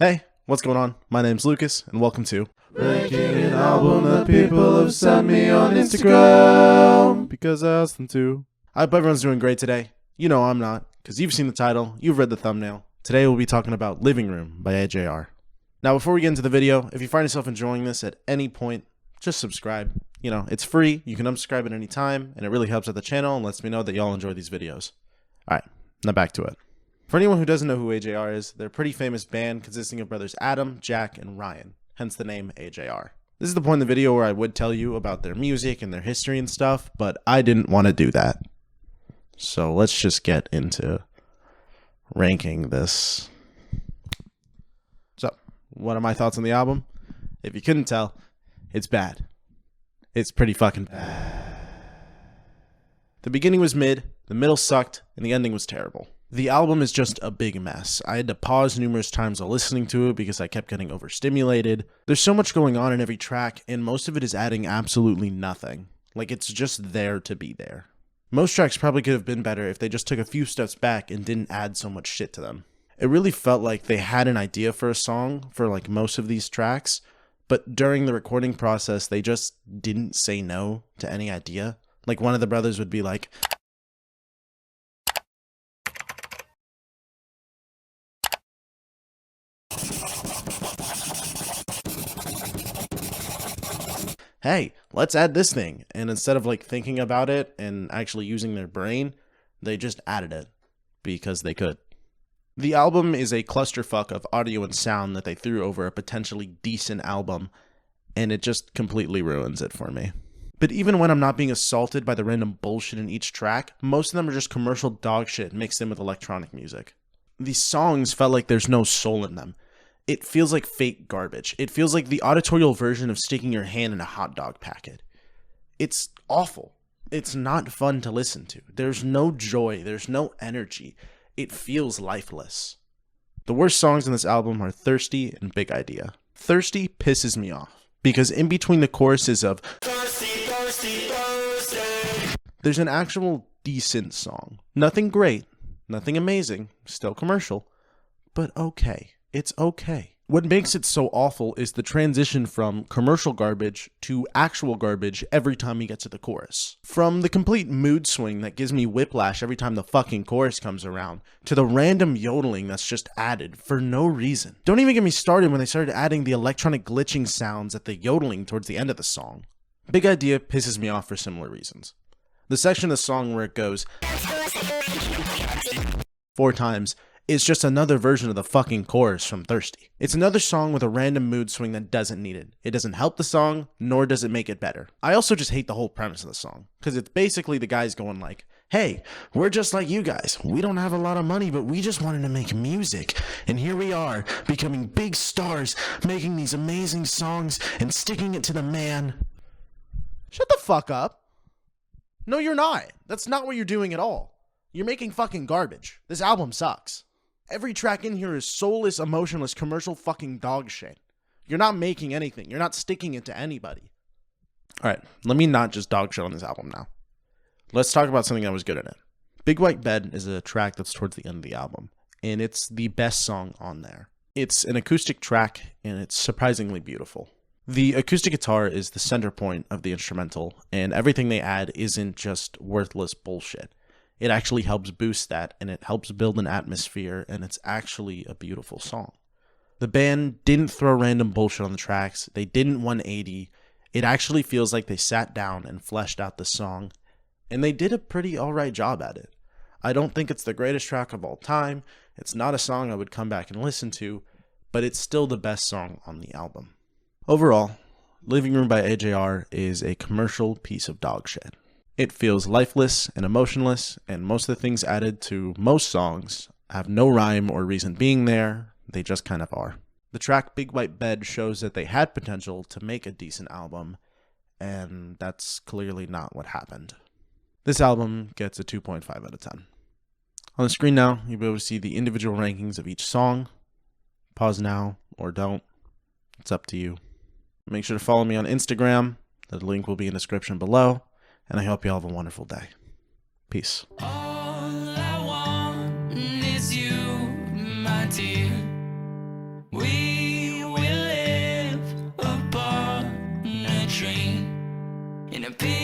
Hey, what's going on? My name's Lucas, and welcome to Ranking an album that people have sent me on Instagram Because I asked them to. I hope everyone's doing great today. You know I'm not, because you've seen the title, you've read the thumbnail. Today we'll be talking about Living Room by AJR. Now before we get into the video, if you find yourself enjoying this at any point, just subscribe. You know, it's free, you can unsubscribe at any time, and it really helps out the channel and lets me know that y'all enjoy these videos. Alright, now back to it. For anyone who doesn't know who AJR is, they're a pretty famous band consisting of brothers Adam, Jack, and Ryan, hence the name AJR. This is the point in the video where I would tell you about their music and their history and stuff, but I didn't want to do that. So let's just get into ranking this. So, what are my thoughts on the album? If you couldn't tell, it's bad. It's pretty fucking bad. The beginning was mid, the middle sucked, and the ending was terrible. The album is just a big mess. I had to pause numerous times while listening to it because I kept getting overstimulated. There's so much going on in every track, and most of it is adding absolutely nothing. Like, it's just there to be there. Most tracks probably could have been better if they just took a few steps back and didn't add so much shit to them. It really felt like they had an idea for a song for like most of these tracks, but during the recording process, they just didn't say no to any idea. Like, one of the brothers would be like, hey, let's add this thing. And instead of like thinking about it and actually using their brain, they just added it because they could. The album is a clusterfuck of audio and sound that they threw over a potentially decent album, and it just completely ruins it for me. But even when I'm not being assaulted by the random bullshit in each track, most of them are just commercial dog shit mixed in with electronic music. These songs felt like there's no soul in them. It feels like fake garbage. It feels like the auditorial version of sticking your hand in a hot dog packet. It's awful. It's not fun to listen to. There's no joy. There's no energy. It feels lifeless. The worst songs in this album are Thirsty and Big Idea. Thirsty pisses me off because in between the choruses of Thirsty, Thirsty, Thirsty, there's an actual decent song. Nothing great, nothing amazing, still commercial, but okay. It's okay. What makes it so awful is the transition from commercial garbage to actual garbage every time we get to the chorus. From the complete mood swing that gives me whiplash every time the fucking chorus comes around, to the random yodeling that's just added for no reason. Don't even get me started when they started adding the electronic glitching sounds at the yodeling towards the end of the song. Big Idea pisses me off for similar reasons. The section of the song where it goes 4 times is just another version of the fucking chorus from Thirsty. It's another song with a random mood swing that doesn't need it. It doesn't help the song, nor does it make it better. I also just hate the whole premise of the song, because it's basically the guys going like, hey, we're just like you guys. We don't have a lot of money, but we just wanted to make music. And here we are, becoming big stars, making these amazing songs, and sticking it to the man. Shut the fuck up. No, you're not. That's not what you're doing at all. You're making fucking garbage. This album sucks. Every track in here is soulless, emotionless, commercial fucking dog shit. You're not making anything. You're not sticking it to anybody. Alright, let me not just dog shit on this album now. Let's talk about something that was good in it. Big White Bed is a track that's towards the end of the album, and it's the best song on there. It's an acoustic track, and it's surprisingly beautiful. The acoustic guitar is the center point of the instrumental, and everything they add isn't just worthless bullshit. It actually helps boost that, and it helps build an atmosphere, and it's actually a beautiful song. The band didn't throw random bullshit on the tracks. They didn't 180. It actually feels like they sat down and fleshed out the song, and they did a pretty alright job at it. I don't think it's the greatest track of all time. It's not a song I would come back and listen to, but it's still the best song on the album. Overall, Living Room by AJR is a commercial piece of dog shit. It feels lifeless and emotionless, and most of the things added to most songs have no rhyme or reason being there, they just kind of are. The track Big White Bed shows that they had potential to make a decent album, and that's clearly not what happened. This album gets a 2.5 out of 10. On the screen now, you'll be able to see the individual rankings of each song. Pause now, or don't. It's up to you. Make sure to follow me on Instagram. The link will be in the description below. And I hope you all have a wonderful day. Peace. All I want is you, my dear. We in a big